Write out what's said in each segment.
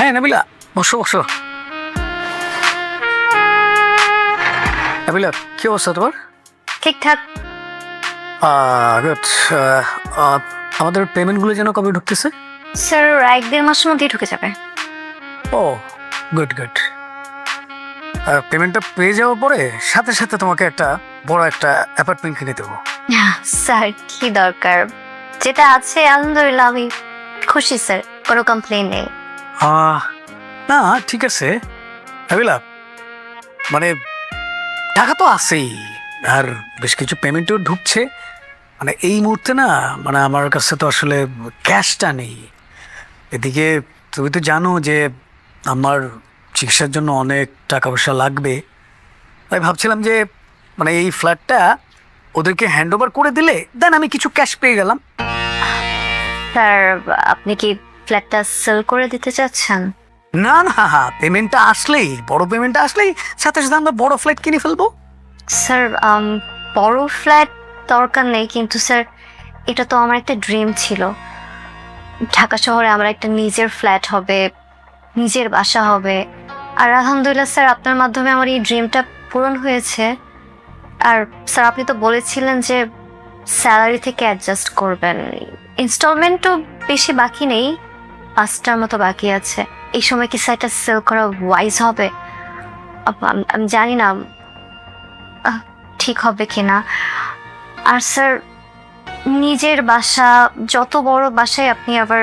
হ্যাঁ নাবিলা, বসো বসো। নাবিলা, কি অবস্থা তোমার? ঠিকঠাক। গুড। আমাদের পেমেন্টগুলো যেন কবে ঢুকতেছে? স্যার 1-1.5 মাসের মধ্যেই ঢুকে যাবে। ও গুড গুড। পেমেন্টটা পেয়ে যাওয়ার পরে সাথে সাথে তোমাকে একটা বড় একটা অ্যাপার্টমেন্ট কিনে দেবো। স্যার কি দরকার, যেটা আছে আলহামদুলিল্লাহ আমি খুশি স্যার, কোনো কমপ্লেন নেই। না ঠিক আছে নাবিলা, মানে টাকা তো আছেই, আর বেশ কিছু পেমেন্টও ঢুকছে। মানে এই মুহূর্তে না, মানে আমার কাছে তো আসলে ক্যাশটা নেই। এদিকে তুমি তো জানো যে আমার চিকিৎসার জন্য অনেক টাকা পয়সা লাগবে। তাই ভাবছিলাম যে মানে এই ফ্ল্যাটটা ওদেরকে হ্যান্ড ওভার করে দিলে দেন আমি কিছু ক্যাশ পেয়ে গেলাম। স্যার আপনি কি ফ্ল্যাটটা সেল করে দিতে চাচ্ছেন? না না, পেমেন্টটা আসলেই, বড় পেমেন্টটা আসলেই সাথে সাথে আমরা বড় ফ্ল্যাট কিনে ফেলবো। স্যার বড় ফ্ল্যাট দরকার নেই, কিন্তু স্যার এটা তো আমার একটা ড্রিম ছিল। ঢাকা শহরে আমার একটা নিজের ফ্ল্যাট হবে, নিজের বাসা হবে। আর আলহামদুলিল্লাহ স্যার আপনার মাধ্যমে আমার এই ড্রিমটা পূরণ হয়েছে। আর স্যার আপনি তো বলেছিলেন যে স্যালারি থেকে অ্যাডজাস্ট করবেন। ইনস্টলমেন্টও বেশি বাকি নেই, 5টার মতো বাকি আছে। এই সময় কি স্যার এটা সেল করা ওয়াইজ হবে? আমি জানি না ঠিক হবে কিনা। আর স্যার নিজের বাসা, যত বড় বাসায় আপনি আবার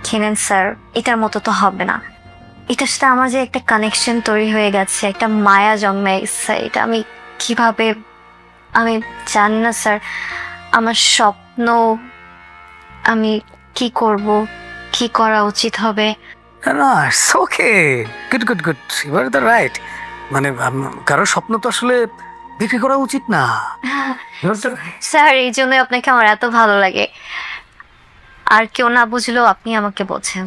কেনেন স্যার, এটার মতো তো হবে না। এটার সাথে আমার যে একটা কানেকশন তৈরি হয়ে গেছে, একটা মায়া জন্মে গেছে, এটা আমি কিভাবে, আমি জানি না স্যার। আমার স্বপ্ন, আমি কি করব, কি করা উচিত হবে। না it's okay, good good good, you are the right. মানে কারোর স্বপ্ন তো আসলে বিক্রি করা উচিত না। স্যার এই জন্য আপনাকে আমার এত ভালো লাগে। আর কেউ না বুঝলেও আপনি আমাকে বোঝেন।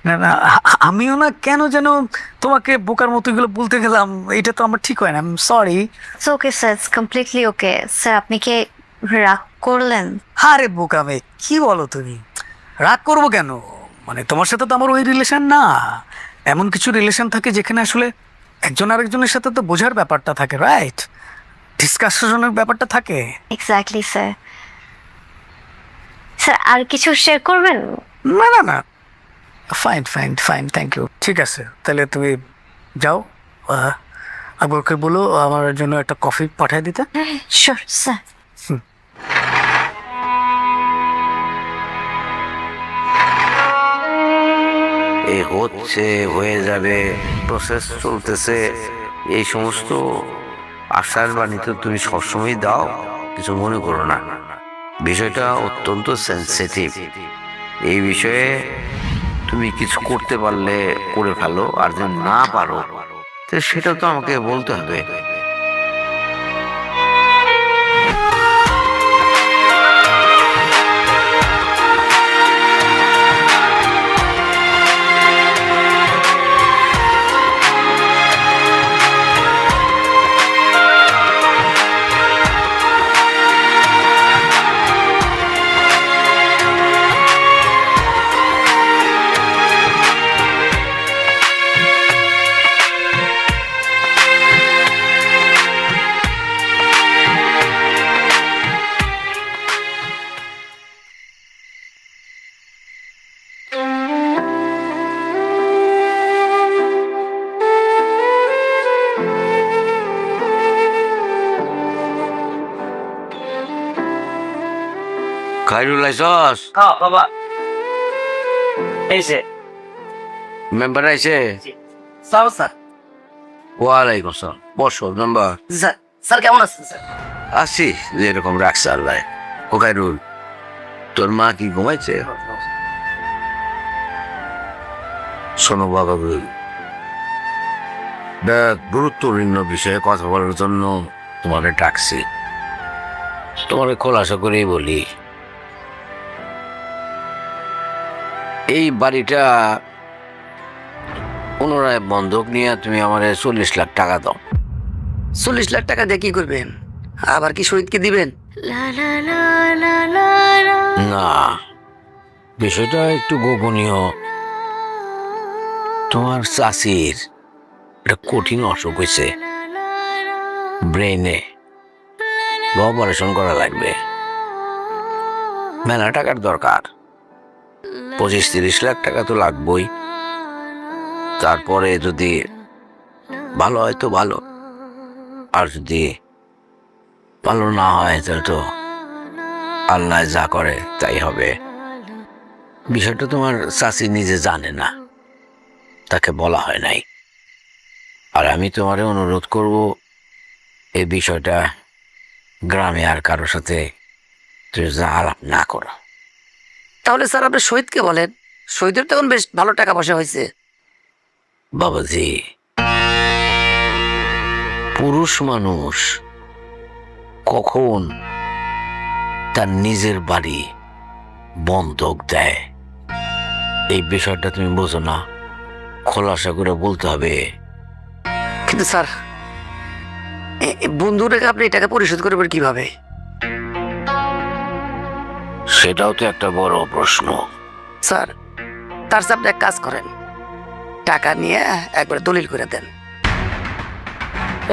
না না, আমিও না কেন যেন তোমাকে বোকার মতো এগুলো বলতে গেলাম, এটা তো আমার ঠিক হয় না, I am sorry. It's okay sir, it's completely okay. Sir আপনি কি রাগ করলেন? আরে বোকা মেয়ে, কি বলো তুমি? রাগ করবো কেন? মানে তোমার সাথে তো আমার ওই রিলেশন না। এমন কিছু রিলেশন থাকে যেখানে আসলে একজন আরেকজনের সাথে তো বোঝার ব্যাপারটা থাকে, রাইট? ডিসকাশনের ব্যাপারটা থাকে। Exactly sir. স্যার আর কিছু শেয়ার করবেন? না না না, fine fine fine, thank you. ঠিক আছে, তাহলে তুমি যাও, আকবরকে বলো আমার জন্য একটা কফি পাঠিয়ে দিতে। Sure sir. এই হচ্ছে, হয়ে যাবে, প্রসেস চলতেছে, এই সমস্ত আশ্বাস বাণী তো তুমি সবসময় দাও, কিছু মনে করো না। বিষয়টা অত্যন্ত সেন্সিটিভ। এই বিষয়ে তুমি কিছু করতে পারলে করে ফেলো, আর যদি না পারো তো সেটা তো আমাকে বলতে হবে। খাইরুল আইসস? হ্যাঁ বাবা, এই যে মেম্বার আইছে? স্যার। স্যার ওয়ালাইকুম আসসালাম, বসো মেম্বার। স্যার স্যার কেমন আছেন স্যার? আসি যেরকম রাখছে আল্লাহ। ও খাইরুল, তোর মা কি ঘুমাইছে? শোনো বাবা, গুরুত্বপূর্ণ বিষয়ে কথা বলার জন্য তোমাকে ডাকছি। তোমাকে খোলাসা করেই বলি, এই বাড়িটা পুনরায় বন্ধক নিয়ে তুমি আমার 40 লাখ টাকা দাও। 40 লাখ টাকা দিয়ে কি করবেন? আবার কি শহীদকে দিবেন? না, বিষয়টা একটু গোপনীয়, তোমার চাষির একটা কঠিন অসুখ হয়েছে, ব্রেনে অপারেশন করা লাগবে, মেলা টাকার দরকার, 25-30 লাখ টাকা তো লাগবেই। তারপরে যদি ভালো হয় তো ভালো, আর যদি ভালো না হয় তাহলে তো আল্লাহ যা করে তাই হবে। বিষয়টা তোমার চাচি নিজে জানে না, তাকে বলা হয় নাই। আর আমি তোমারে অনুরোধ করব এই বিষয়টা গ্রামে আর কারোর সাথে তুই যা আলাপ না করো। তাহলে স্যার আপনি শহীদকে বলেন, শহীদের তখন বেশ ভালো টাকা পয়সা হয়েছে। বাবাজি, পুরুষ মানুষ কখন তার নিজের বাড়ি বন্ধক দেয় এই বিষয়টা তুমি বোঝো না, খোলাসা করে বলতে হবে। কিন্তু স্যার বন্ধু রেখে আপনি এই টাকা পরিশোধ করবেন কিভাবে? সেটাও তো একটা বড় প্রশ্ন। স্যার তার সাথে আপনি এক কাজ করেন, টাকা নিয়ে একবার দলিল করে দেন।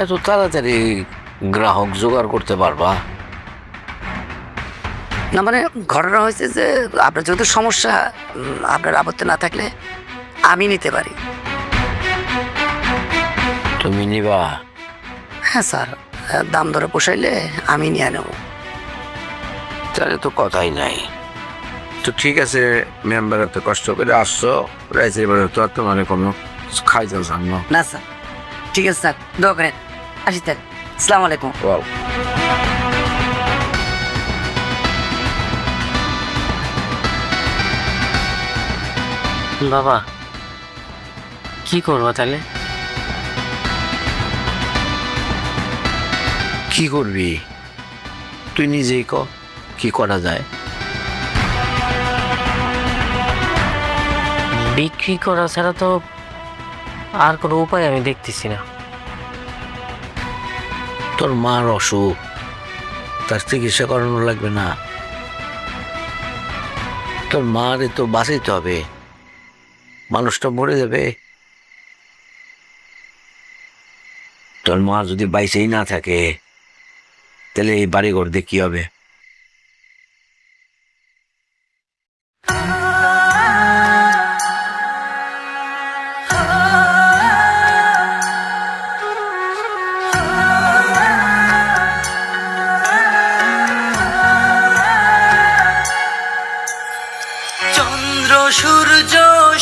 এত তাড়াতাড়ি গ্রাহক জোগাড় করতে পারবা? না মানে ঘটনা হয়েছে যে আপনার যেহেতু সমস্যা, আপনার আপত্তি না থাকলে আমি নিতে পারি। তুমি নিবা? হ্যাঁ স্যার, দাম দরে পোষাইলে আমি নিয়ে নেব। তাহলে তো কথাই নাই। তো ঠিক আছে, মেম্বার এত কষ্ট করে আসছো, রাইছে এবারে তো আর তোমার কোনো খাইতে জানো না স্যার, ঠিক আছে স্যার, দোয়া করেন। আসি স্যার, আসসালামু আলাইকুম। বল। বাবা কি করবো তাহলে? কি করবি তুই নিজেই ক, কি করা যায়? বিক্রি করা ছাড়া তো আর কোনো উপায় আমি দেখতেছি না। তোর মার অসুখ, তার চিকিৎসা করানো লাগবে না? তোর মার তো বাঁচাইতে হবে, মানুষটা মরে যাবে। তোর মা যদি বাইসেই না থাকে তাহলে এই বাড়িঘর দিয়ে কি হবে? চন্দ্র সূর্য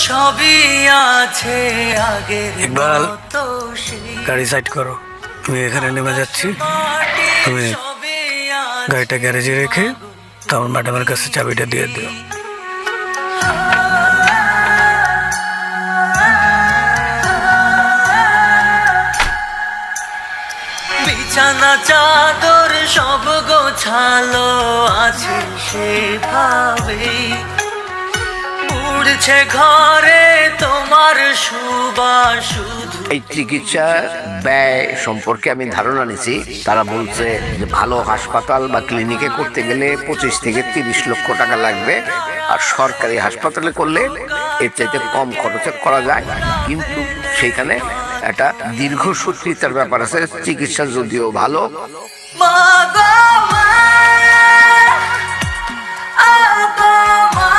সবই আছে আগের ইকবাল, মতো সেই গাড়ি সাইড করো, আমি এখানে নেমে যাচ্ছি। তুমি সবই আছে। গাড়িটা গ্যারেজে রেখে তখন ম্যাডামের কাছে চাবিটা দিয়ে দিও। বিছানা চাদর সব গোছালো আছে সেভাবেই, উড়ছে ঘরে তোমার সুবাস শুধু। এই চিকিৎসা ব্যয় সম্পর্কে আমি ধারণা নিছি। তারা বলছে যে ভালো হাসপাতাল বা ক্লিনিকে করতে গেলে 25-30 লক্ষ টাকা লাগবে, আর সরকারি হাসপাতালে করলে এর চাইতে কম খরচে করা যায়। কিন্তু সেখানে একটা দীর্ঘসূত্রিতার ব্যাপার আছে। চিকিৎসা যদিও ভালো, মা গো মা, আগো মা,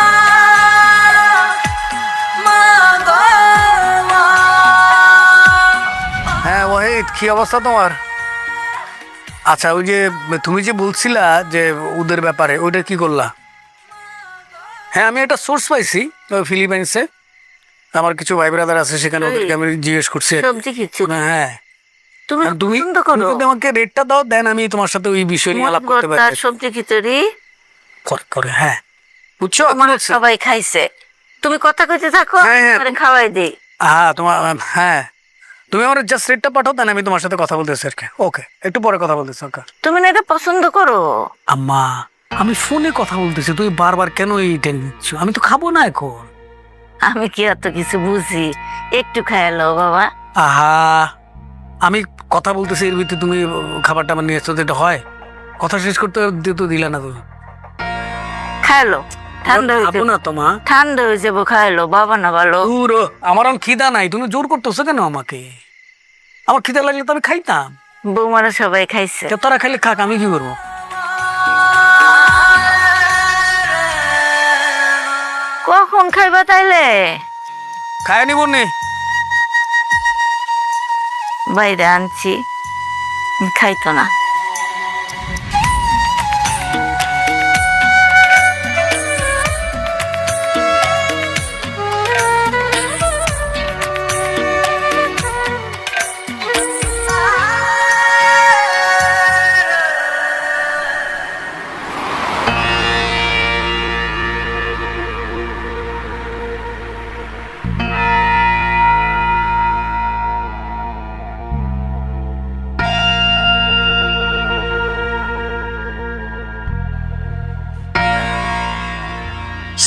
মা গো মা। হ্যাঁ ওয়াহিদ, কি অবস্থা তোমার? আচ্ছা, ওই যে তুমি যে বলছিলা যে ওদের ব্যাপারে, ওইটা কি করলা? হ্যাঁ, আমি একটা সোর্স পাইছি ফিলিপাইন্সে, আমার কিছু ভাই ব্রাদার আছে সেখানে, ওদেরকে আমি জিজ্ঞেস করছি। সবজি কিচ্ছু না। হ্যাঁ, তুমি আর তুমি পছন্দ করো যদি আমাকে রেটটা দাও, দেন আমি তোমার সাথে ওই বিষয় নিয়ে আলাপ করতে ভর্তা, পারি। সবজি খিচুড়ি করে হ্যাঁ, বুঝছো? আমার সবাই খাইছে, তুমি কথা কইতে থাকো, হ্যাঁ, হ্যাঁ। আরে খাওয়াই দেই। হ্যাঁ তোমার, হ্যাঁ তুমি আমার জাস্ট রেটটা পাঠাও, দেন আমি তোমার সাথে কথা বলতেছি আর কি। ওকে, একটু পরে কথা বলতেছি। ওকে তুমি না এটা পছন্দ করো? আম্মা, আমি ফোনে কথা বলতেছি, তুই বারবার কেন এই টেন নিচ্ছ? আমি তো খাবো না এখন। আমি কি অত কিছু বুঝি? একটু খাইলো বাবা। আহা, আমি কথা বলতেছি, এর ভিতরে তুমি খাবারটা আমার নিয়ে এসছো, এটা হয়? কথা শেষ করতে তো দিলা না তুমি। খাইলো, ঠান্ডা হয়ে খাবো না তো মা। ঠান্ডা হয়ে যাবো, খাইলো বাবা না ভালো। দূর ও, আমার এখন খিদা নাই, তুমি জোর করতেছো কেন আমাকে? আমার খিদা লাগলে তো আমি খাইতাম। বৌমারা সবাই খাইছে। কেউ তারা খাইলে খাক, আমি কি করবো? কখন খাইবা তাইলে? খায় নিব নে। বাইরে আনছি, খাইতো না।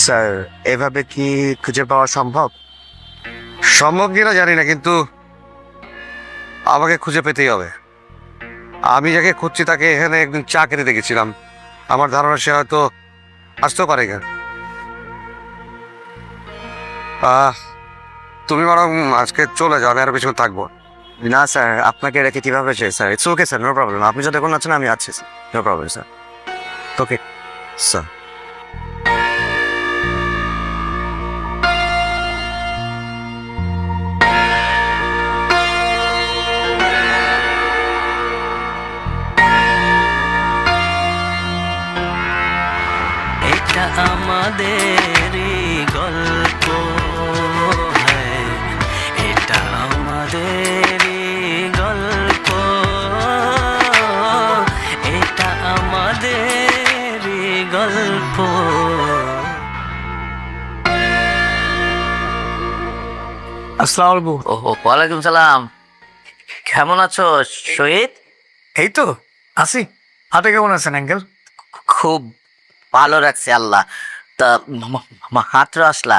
স্যার এভাবে কি খুঁজে পাওয়া সম্ভব? সম্ভব কিনা জানি না, কিন্তু আমাকে খুঁজে পেতেই হবে। আমি যাকে খুঁজছি তাকে এখানে একদিন চা খেতে দেখেছিলাম। আমার ধারণা সে হয়তো আসতেও পারে কেন। তুমি বরং আজকে চলে যাও, আমি আরো বেশিক্ষণ থাকবো না। স্যার আপনাকে রেখে কিভাবে sir? It's okay sir, no problem. আপনি যদি এখন আছেন আমি আছি, no problem sir. Okay sir. এটা আমাদেরই গল্প, হ্যাঁ এটা আমাদেরই গল্প, এটা আমাদেরই গল্প। আসসালামু আলাইকুম। ও ওয়ালাইকুম সালাম। কেমন আছো শহীদ? এই তো আছি। হাতে কেমন আছেন আঙ্কেল? খুব ভালো রাখছে আল্লাহ। তা মাত্র আসলা?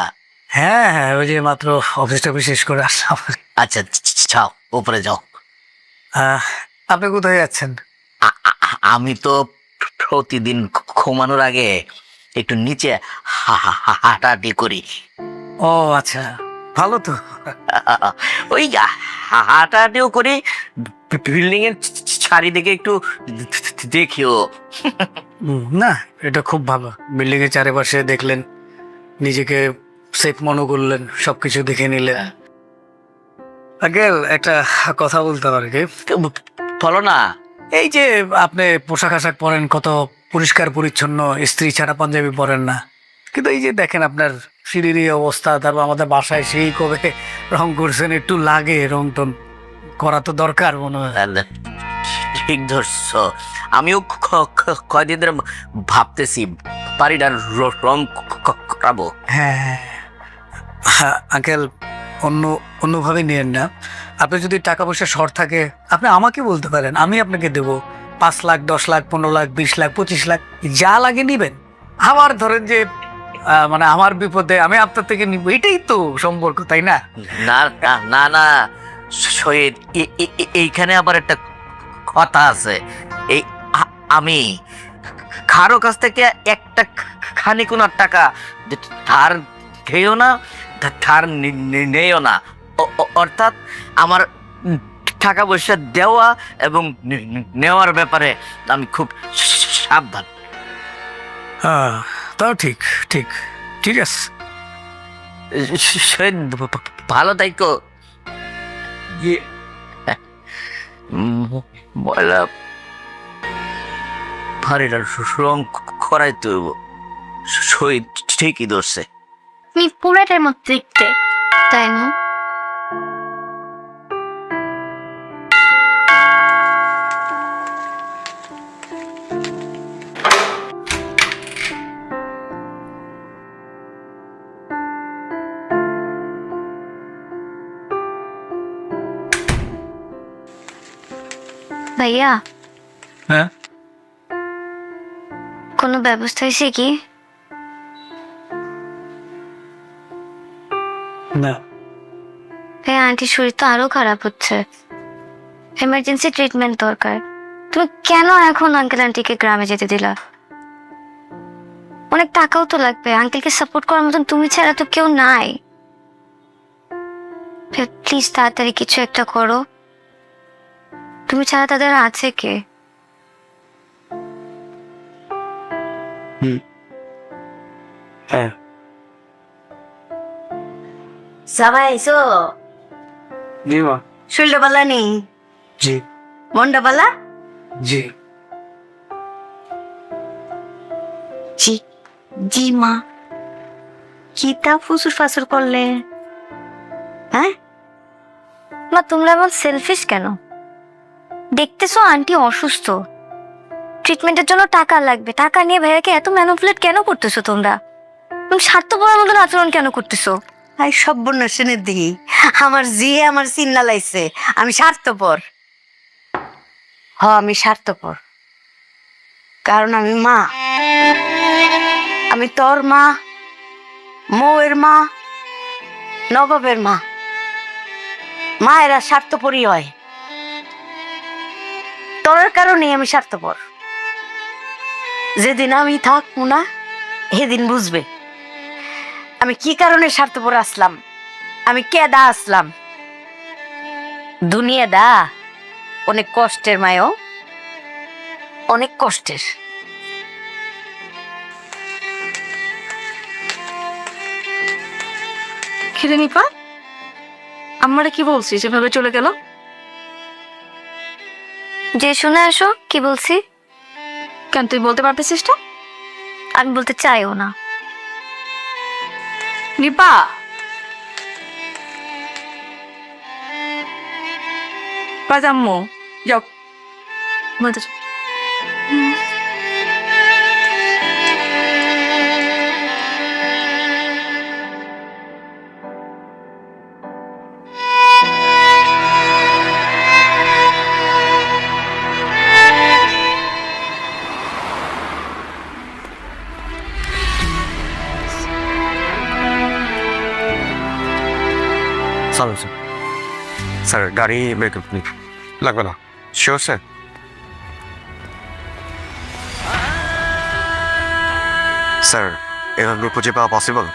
হ্যাঁ হ্যাঁ, ওই যে মাত্র অফিস টফিস শেষ করে আসলাম। আচ্ছা যাও, উপরে যাও। আপনি কোথায় যাচ্ছেন? আমি তো প্রতিদিন ঘুমানোর আগে একটু নিচে হাঁটাহাঁটি করি। ও আচ্ছা, ভালো তো। ওই হাঁটাহাঁটিও করি, বিল্ডিং এর চারিদিকে একটু দেখিও। না, এটা খুব ভালো। বিল্ডিং এর চারিপাশে দেখলেন, নিজেকে সেফ মনে করলেন, সবকিছু দেখে নিলেন। আঙ্কেল একটা কথা বলতে পারি কি? বলো না। এই যে আপনি পোশাক আশাক পরেন, কত পরিষ্কার পরিচ্ছন্ন, স্ত্রী ছাড়া পাঞ্জাবি পরেন না, কিন্তু এই যে দেখেন আপনার সিঁড়ির এই অবস্থা, তারপর আমাদের বাসায় সেই কবে রং করছেন, একটু লাগে রং টং করা তো দরকার মনে হয়। ঠিক ধরছো। আমিও কয়দিন ধরে ভাবতেছি বাড়িটা রং করাবো। হ্যাঁ আঙ্কেল, অন্যভাবে নিয়েন না। আপনি যদি টাকা পয়সা শর্ট থাকে আপনি আমাকে বলতে পারেন, আমি আপনাকে দেবো 5 লাখ, 10 লাখ, 15 লাখ, 20 লাখ, 25 লাখ, যা লাগে নিবেন। আমার ধরেন যে মানে আমার বিপদে আমি আপনার থেকে নিব, এটাই তো সম্পর্ক, তাই না? না না না না শহীদ, এইখানে আবার একটা কথা আছে। এই আমি কারো কাছ থেকে একটা খানিকুনার টাকা ধার খেয়েও না, ধার নেও না। অর্থাৎ আমার টাকা পয়সা দেওয়া এবং নেওয়ার ব্যাপারে আমি খুব সাবধান। হ্যাঁ, তাও ঠিক ঠিক ঠিক আছে। শহীদ ভালো থাইকো। ময়লা ভারীরা রং করাইতে হইব। শহীদ ঠিকই ধরছে। তুমি পুরাটার মতো দেখতে, তাই না? ভাইয়া, হ্যাঁ, কোনো ব্যবস্থা হয়েছে কি? না ভাইয়া, আন্টির শরীর তো আরো খারাপ হচ্ছে, এমার্জেন্সি ট্রিটমেন্ট দরকার। তুমি কেন এখন আঙ্কেল আন্টিকে গ্রামে যেতে দিলা? অনেক টাকাও তো লাগবে, আঙ্কেলকে সাপোর্ট করার মতন তুমি ছাড়া তো কেউ নাই। প্লিজ তাড়াতাড়ি কিছু একটা করো, তুমি ছাড়া তাদের আছে কে? হ্যাঁ সবাই আইসো, জি মা। শরীরটা পালা নেই, জি মনটা পালা? জি জি জি মা। কি তা ফুসুর ফাসুর করলে? হ্যাঁ মা তোমরা এমন সেলফিশ কেন? দেখতেছো আন্টি অসুস্থ, ট্রিটমেন্টের জন্য টাকা লাগবে, টাকা নিয়ে ভাইয়াকে এত ম্যানুপুলেট কেন করতেছো তোমরা? তুমি স্বার্থপরের মতন আচরণ কেন করতেছো? আই সর্বনাশের দিকে আমার জিয়ে আমার চিন্না লাইছে আমি স্বার্থপর। আমি স্বার্থপর কারণ আমি মা, আমি তোর মা, মৌয়ের মা, নবাবের মা। মায়েরা স্বার্থপরই হয়, তোর কারণেই আমি স্বার্থপর। যেদিন আমি থাকবো না সেদিন বুঝবে আমি কি কারণে স্বার্থপর আসলাম, আমি কেদা আসলাম। দুনিয়াদা অনেক কষ্টের মায়ও, অনেক কষ্টের। খেলে নিপা, আমারে কি বলছিস এভাবে চলে গেল? যে শুনে আসো কি বলছি। কেন তুই বলতে পারতেছিস না? আমি বলতে চাইও না। নিপা, পাজাম্মু যাও বলতে চাও। চলো স্যার। স্যার গাড়ি বের করতে লাগবে না, শিওর স্যার? স্যার এভাবে খুঁজে পাওয়া পসিবল?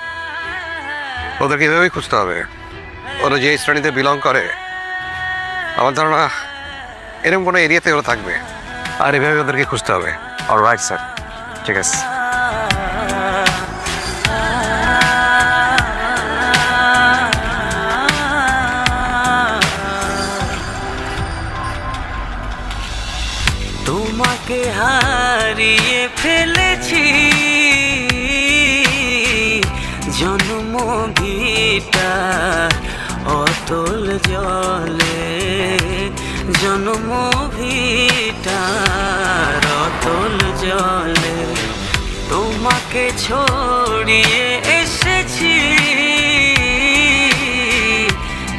ওদেরকে এভাবেই খুঁজতে হবে, ওরা যে শ্রেণীতে বিলং করে আমার ধারণা এরকম কোনো এরিয়াতে ওরা থাকবে, আর এভাবে ওদেরকে খুঁজতে হবে। অলরাইট স্যার, ঠিক আছে। তোমাকে হারিয়ে ফেলেছি জন্ম ভিটা অতল জলে, জন্ম ভিটার অতল জলে তোমাকে ছড়িয়ে এসেছি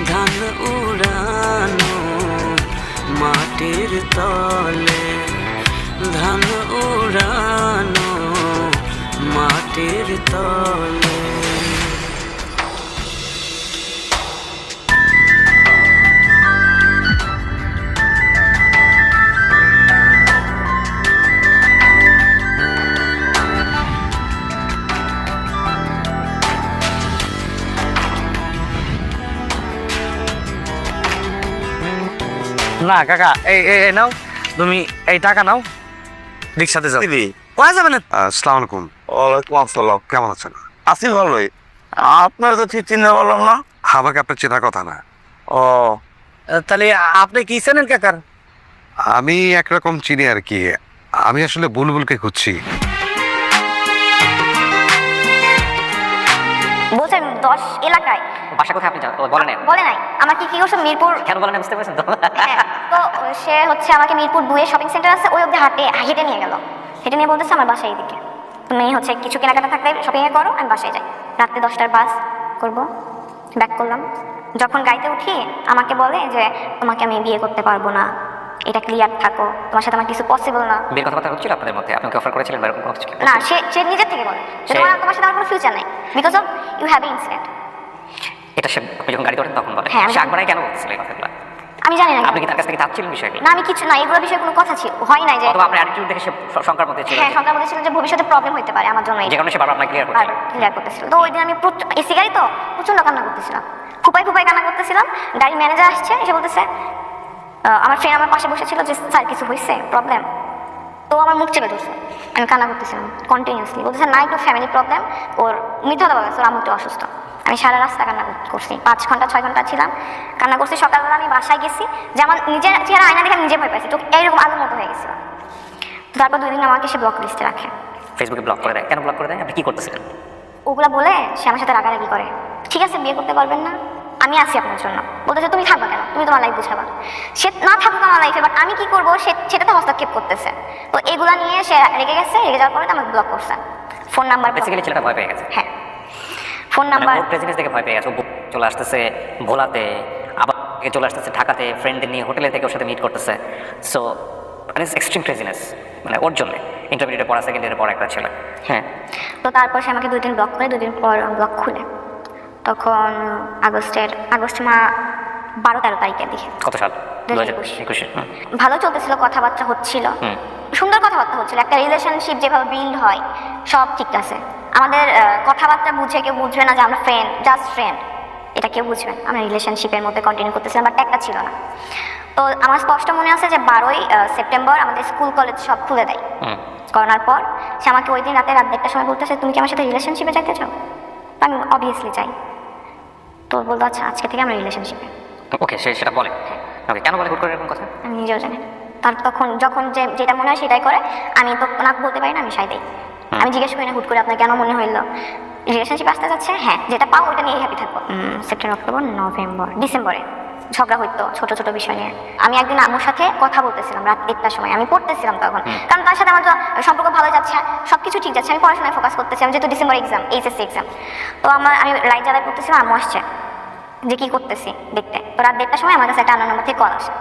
ধান উড়ানো মাটির তলে, ধান উড়ানো মাটির তলে। না কাকা, এই এই নাও, তুমি এই টাকা নাও, রিক্সাতে যাও। কোয়া যাবে না? আসসালামু আলাইকুম। ওয়ালাইকুম আসসালাম। কেমন আছেন? আছি ভালোই। আপনার তো ঠিক চিনে বললাম না। আমাকে আপনার চেনার কথা না। ও তাহলে আপনি কি চেনেন কাকার? আমি একরকম চিনি আর কি, আমি আসলে বুলবুলকে খুঁজছি। বলছেন 10 এলাকায় বাসা কোথায় আপনি বলেন? বলে নাই আমাকে কি করছে মিরপুর। কেন বলেন বুঝতে পারছেন তো? হ্যাঁ, তো সে হচ্ছে আমাকে মিরপুর 2 শপিং সেন্টার আছে ওই অবধি হেঁটে নিয়ে গেল। হেঁটে নিয়ে বলতেছে আমার বাসা এইদিকে, তুমি হচ্ছে কিছু কেনাকাটা থাকলে শপিং এ করো, আমি বাসায় যাই। রাত্রে 10টার বাস করব, ব্যাক করলাম। যখন গাড়িতে উঠি আমাকে বলে যে তোমাকে আমি বিয়ে করতে পারবো না, এটা ক্লিয়ার থাকো, তোমার সাথে আমার কিছু পসিবল না। বিয়ের কথাবার্তা হচ্ছিল আপনাদের মধ্যে? আপনাকে অফার করেছিলেন এরকম কোনো কিছু? না, সে নিজের থেকে বলে যে তোমার সাথে আমার কোনো ফিউচার নাই because of you have incident. এটা সে যখন গাড়িতে ওঠেন তখন বলে? হ্যাঁ, সে একবারই কেন বলতেছিল এই কথাগুলো? আমি জানি না আপনি কি তার কাছ থেকে চাচ্ছিলেন বিষয়গুলো? না আমি কিছু না, এগুলো বিষয়ে কোনো কথা ছিল হয় নাই যে অথবা আপনার অ্যাটিটিউড দেখে সে শঙ্কার মধ্যে ছিল? হ্যাঁ শঙ্কার মধ্যে ছিল যে ভবিষ্যতে প্রবলেম হতে পারে আমার জন্য, যে কারণে সে বারবার আপনাকে ক্লিয়ার করছিল। ক্লিয়ার করতেছিল। তো ওই দিন আমি এসি গাড়ি তো প্রচন্ড কান্না করতেছিলাম, ফুপাই ফুপাই কান্না করতেছিলাম। গাড়ির ম্যানেজার আসছে, এসে বলতেছে আমার ফ্রেন্ড আমার পাশে বসেছিল যে স্যার কিছু হয়েছে প্রবলেম, তো আমার মুখ চেপে ধরছে, আমি কান্না করতেছিলাম কন্টিনিউসলি। বলতেছে না একটু ফ্যামিলি প্রবলেম, ওর মিথ্যা কথা বলেছে, ওর আম্মু একটু অসুস্থ। আমি সারা রাস্তা কান্না করছি, 5 ঘন্টা 6 ঘন্টা ছিলাম কান্না করছি। সকালবেলা আমি বাসায় গেছি, যে আমার নিজের চেহারা আয়না দেখে আমি নিজে ভয় পাইছি, তো এইরকম আলুর মতো হয়ে গেছিল। তারপর 2 দিন আমাকে সে ব্লক লিস্টে রাখে। ফেসবুকে ব্লক করে দেয়? কেন ব্লক করে দেয়? আপনি কি করতেছিলেন? ওগুলা বলে সে আমার সাথে রাগারাগি করে, ঠিক আছে বিয়ে করতে পারবেন না, আমি আছি আপনার জন্য। বলতেছে তুমি থাকবা কেন, তুমি তোমার লাইফ বুঝাবা। সে না থাকুক আমার লাইফে, বাট আমি কি করবো সেটাতে হস্তক্ষেপ করতেছে। তো এগুলা নিয়ে সে রেগে গেছে, রেগে যাওয়ার পরে তো আমাকে ব্লক করছে। ফোন নাম্বার বেসিক্যালি ছেলেটা ভয় পেয়ে গেছে। হ্যাঁ ফোন নাম্বার ওর প্রেজেন্স দেখে ভয় পেয়ে গেছে। ও চলে আসতেছে ভোলাতে, আবার চলে আসতেছে ঢাকাতে, ফ্রেন্ডদের নিয়ে হোটেলে থেকে ওর সাথে মিট করতেছে। সো মানে এক্সট্রিম ক্রেজিনেস, মানে ওর জন্য ইন্টারমিডিয়েটে পড়া, সেকেন্ড ইয়ারে পড়া একটা ছেলে। হ্যাঁ, তো তারপর সে আমাকে 2 দিন ব্লক করে, 2 দিন পর ব্লক খুলে। তখন আগস্ট 12-13 তারিখের দিকে। কত সাল? 2021। ভালো চলতেছিল, কথাবার্তা হচ্ছিল, সুন্দর কথাবার্তা হচ্ছিল। একটা রিলেশনশিপ যেভাবে বিল্ড হয় সব ঠিক আছে। আমাদের কথাবার্তা বুঝে কেউ বুঝবে না যে আমরা ফ্রেন্ড, জাস্ট ফ্রেন্ড, এটা কেউ বুঝবে না। আমরা রিলেশনশিপের মধ্যে কন্টিনিউ করতেছিলাম, বাট একটা ছিল না। তো আমার স্পষ্ট মনে আছে যে 12ই সেপ্টেম্বর আমাদের স্কুল কলেজ সব খুলে দেয় করোনার পর। সে আমাকে ওই দিন রাত 1:30টার সময় বলতেছে তুমি কি আমার সাথে রিলেশনশিপে যাইতে চাও? আমি অবভিয়াসলি চাই। তো বলবো আচ্ছা আজকে থেকে আমরা রিলেশনশিপে। ওকে, সে সেটা বলে? ওকে, কেন বলে হুট করে এরকম কথা? আমি নিজেও জানি না। তার তখন যখন যেটা মনে হয় সেটাই করে, আমি তো ওনাকে বলতে পারি না, আমি সাই দেই। আমি জিজ্ঞেস করি না হুট করে আপনার কেন মনে হইলো রিলেশনশিপ আসতে যাচ্ছে, হ্যাঁ যেটা পাও ওইটা নিয়ে হ্যাপি থাকবো। সেপ্টেম্বর, অক্টোবর, নভেম্বর, ডিসেম্বরে ঝগড়া হইতো ছোট ছোট বিষয় নিয়ে। আমি একদিন আম্মুর সাথে কথা বলতেছিলাম রাত 1টার সময়, আমি পড়তেছিলাম তখন, কারণ তার সাথে আমার তো সম্পর্ক ভালো যাচ্ছে, সব কিছু ঠিক যাচ্ছে, আমি পড়াশোনায় ফোকাস করতেছিলাম, যেহেতু ডিসেম্বর এক্সাম, এইচএসসি এক্সাম। তো আমি লাইট জ্বালায় পড়তেছিলাম, আম্মু আসছে যে কী করতেছি দেখতে। তো রাত 1টার সময় আমার কাছে একটা আন্নার নম্বর থেকে কল আসে।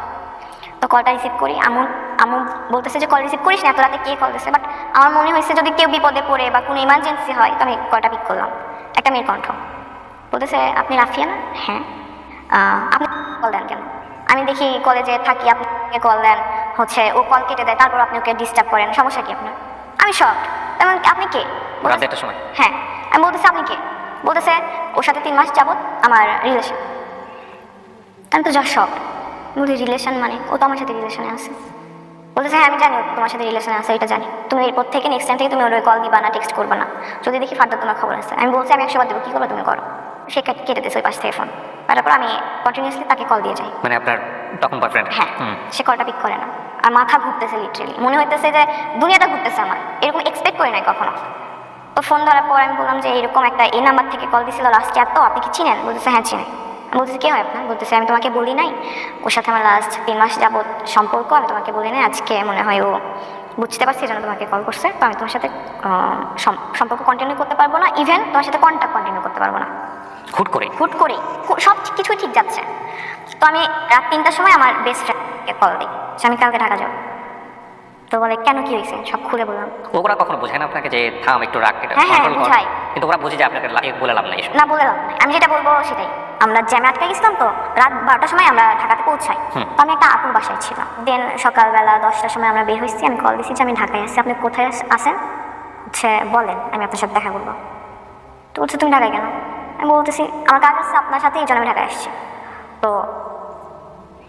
তো কলটা রিসিভ করি, আম্মু বলতেছে যে কল রিসিভ করিস না, এত রাতে কে কল দিচ্ছে। বাট আমার মনে হয়েছে যদি কেউ বিপদে পড়ে বা কোনো ইমার্জেন্সি হয়, তো আমি কলটা পিক করলাম। একটা মেয়ের কণ্ঠ বলতেছে আপনি রাফিয়া না? হ্যাঁ। আপনি কল দেন কেন? আমি দেখি কলেজে থাকি, আপনি কল দেন, হচ্ছে ও কল কেটে দেয়, তারপর আপনি ওকে ডিস্টার্ব করেন, সমস্যা কি আপনার? আমি শক, তেমন আপনি কে? রাত 1টার সময়? হ্যাঁ। আমি বলতেছি আপনি কে? বলতেছে ওর সাথে 3 মাস যাবত আমার রিলেশন। আমি তো যা শক, বলি রিলেশন মানে ও তো আমার সাথে রিলেশনে আছে। বলতেছে হ্যাঁ আমি জানি ও তোমার সাথে রিলেশনে আছে, এটা জানি। তুমি এরপর থেকে নেক্সট টাইম থেকে তুমি ওর কল দিবা না, টেক্সট করবা না, যদি দেখি ফার্দার তোমার খবর আছে। আমি বলছি আমি 100 বার দেবো, কী করবো তুমি করো। সে কেটে দিয়েছে ওই পাশ থেকে ফোন। তারপর আমি কন্টিনিউসলি তাকে কল দিয়ে যাই। মানে আপনার তখন বয়ফ্রেন্ড? হ্যাঁ। সে কলটা পিক করে না, আর মাথা ঘুরতেছে, লিটারেলি মনে হইতেছে যে দুনিয়াটা ঘুরতেছে আমার, এরকম এক্সপেক্ট করি নাই কখনো। তো ফোন ধরার পর আমি বললাম যে এরকম একটা এই নাম্বার থেকে কল দিছিল লাস্ট এত, আপনি কি চিনেন? বলতেছে হ্যাঁ চিনি। আমি বলতেছি কে হয় আপনার? বলতেছে আমি তোমাকে বলি নাই, ওর সাথে আমার লাস্ট 3 মাস যাবত সম্পর্ক, আমি তোমাকে বলি নাই, আজকে মনে হয় ও বুঝতে পারছি এই জন্য তোমাকে কল করছে। তো আমি তোমার সাথে সম্পর্ক কন্টিনিউ করতে পারবো না, ইভেন তোমার সাথে কন্ট্যাক্ট কন্টিনিউ করতে পারবো না। হুট করে সব কিছুই ঠিক যাচ্ছে। তো আমি রাত 3টার সময় আমার বেস্ট ফ্রেন্ডকে কল দিই, আমি কালকে ঢাকা যাবো। তো বলে কেন কি হয়েছে, সব খুলে বললাম। ওরা কখনো বোঝায় না আপনাকে যে থাম একটু রাগ, এটা হ্যাঁ কন্ট্রোল কর? বুঝাই। কিন্তু ওরা বুঝে যে আপনাকে বলে লাভ নাই। না বলে লাভ নাই, আমি যেটা বলবো সেটাই। আমরা জ্যামে আটকে গেছিলাম, তো রাত 12টার সময় আমরা ঢাকাতে পৌঁছাই। তো আমি একটা আপুর বাসায় ছিলাম। দেন সকালবেলা 10টার সময় আমরা বের হয়েছি, আমি কল দিচ্ছি যে আমি ঢাকায় আসছি, আপনি কোথায় আসেন হচ্ছে বলেন, আমি আপনার সাথে দেখা করবো। তো বলছে তুমি ঢাকায় কেন? আমি বলতেছি আমার কাজ আছে আপনার সাথে, এই জন্য আমি ঢাকায় আসছি। তো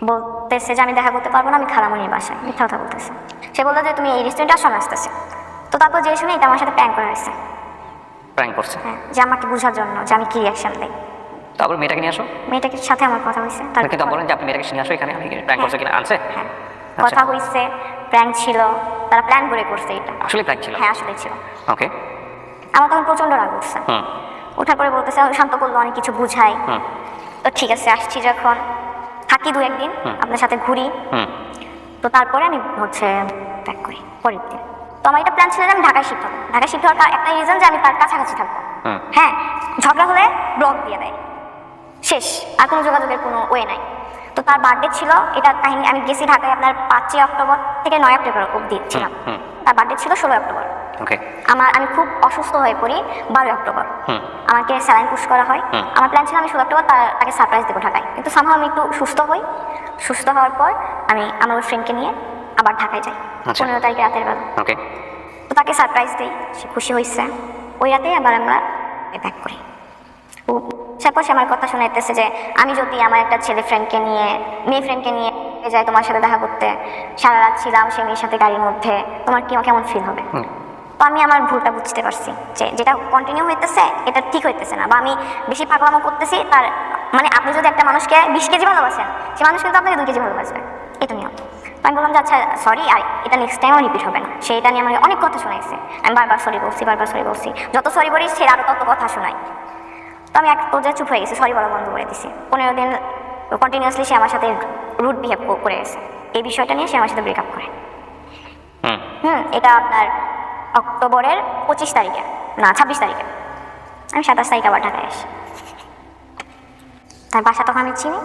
বলতেছে যে আমি দেখা করতে পারবো না, আমি খালামণির বাসায়। মিথ্যা কথা বলতেছে। সে বললো যে তুমি এই রেস্টুরেন্টে আসো, আমি আসতেছি। তো তারপর যে শুনে এটা আমার সাথে প্র্যাঙ্ক করা হয়েছে। প্র্যাঙ্ক করছে? হ্যাঁ, যে আমাকে বোঝার জন্য যে আমি কি রিয়াকশন দেই। তারপর মেয়েটাকে নিয়ে আসো? মেয়েটার সাথে আমার কথা হয়েছে। কিন্তু বলেন যে আপনি মেয়েটাকে নিয়ে আসো এখানে, আমি প্র্যাঙ্ক করছে কিনা আনছে? হ্যাঁ, কথা হয়েছে, প্র্যাঙ্ক ছিল, তারা প্ল্যান করে করছে এটা। আসলে প্র্যাঙ্ক ছিল? হ্যাঁ আসলে ছিল। ওকে। আমার তখন প্রচন্ড রাগ উঠছে। ওঠার পরে বলতেছে শান্ত করলো, অনেক কিছু বুঝাই। তো ঠিক আছে আসছি, যখন থাকি 2-1 দিন আপনার সাথে ঘুরি। তো তারপরে আমি হচ্ছে প্যাক করি পরের দিন। তো আমার এটা প্ল্যান ছিল যে আমি ঢাকায় শিফট হবো। ঢাকায় শিফট হওয়ার একটা রিজন যে আমি তার কাছাকাছি থাকবো। হ্যাঁ, ঝগড়া হলে ব্লক দিয়ে দেয়, শেষ, আর কোনো যোগাযোগের কোনো ওয়ে নাই। তো তার বার্থডে ছিল, এটা কাহিনী। আমি গেছি ঢাকায় আপনার 5 অক্টোবর থেকে 9 অক্টোবর অবধি ছিলাম। তার বার্থডে ছিল 16 অক্টোবর। আমি খুব অসুস্থ হয়ে পড়ি 12 অক্টোবর। আমাকে স্যালাইন পুশ করা হয়। আমার প্ল্যান ছিল আমি 16 অক্টোবর তাকে সারপ্রাইজ দেবো ঢাকায়, কিন্তু সামহাও আমি একটু সুস্থ হই। সুস্থ হওয়ার পর আমি আমার ওই ফ্রেন্ডকে নিয়ে আবার ঢাকায় যাই 15 তারিখে রাতের বেলা। ওকে। তো তাকে সারপ্রাইজ দিই, সে খুশি হয়েছে। ওই রাতেই আবার আমরা ব্যাক করি। ও তারপর সে আমার কথা শোনাইতেছে যে আমি যদি আমার একটা ছেলে ফ্রেন্ডকে নিয়ে, মেয়ে ফ্রেন্ডকে নিয়ে যাই তোমার সাথে দেখা করতে, সারা রাত ছিলাম সেই মেয়ের সাথে গাড়ির মধ্যে, তোমার কেমন ফিল হবে? তো আমি আমার ভুলটা বুঝতে পারছি যে যেটা কন্টিনিউ হইতেছে এটা ঠিক হইতেছে না, বা আমি বেশি পাগলামো করতেছি। তার মানে আপনি যদি একটা মানুষকে 20 কেজি ভালোবাসেন, সে মানুষ কিন্তু আপনাকে 2 কেজি ভালোবাসবে, এটা নিয়ম। তো আমি বললাম যে আচ্ছা সরি, আর এটা নেক্সট টাইমও রিপিট হবে না। সেটা নিয়ে আমাকে অনেক কথা শোনাইছে। আমি বারবার সরি বলছি, যত সরি বলি সে আরও তত কথা শোনায়। তো আমি এক পর্যায়ে চুপ হয়ে গেছি, সরি বলা বন্ধ করে দিছি। 15 দিন কন্টিনিউয়াসলি সে আমার সাথে রুড বিহেভ করে গেছে। এই বিষয়টা নিয়ে সে আমার সাথে ব্রেকআপ করে। এটা আপনার অক্টোবরের 25 তারিখে, না 26 তারিখে। আমি 27 তারিখে আবার ঢাকায় আসি। তার বাসা তখন আমি চিনি।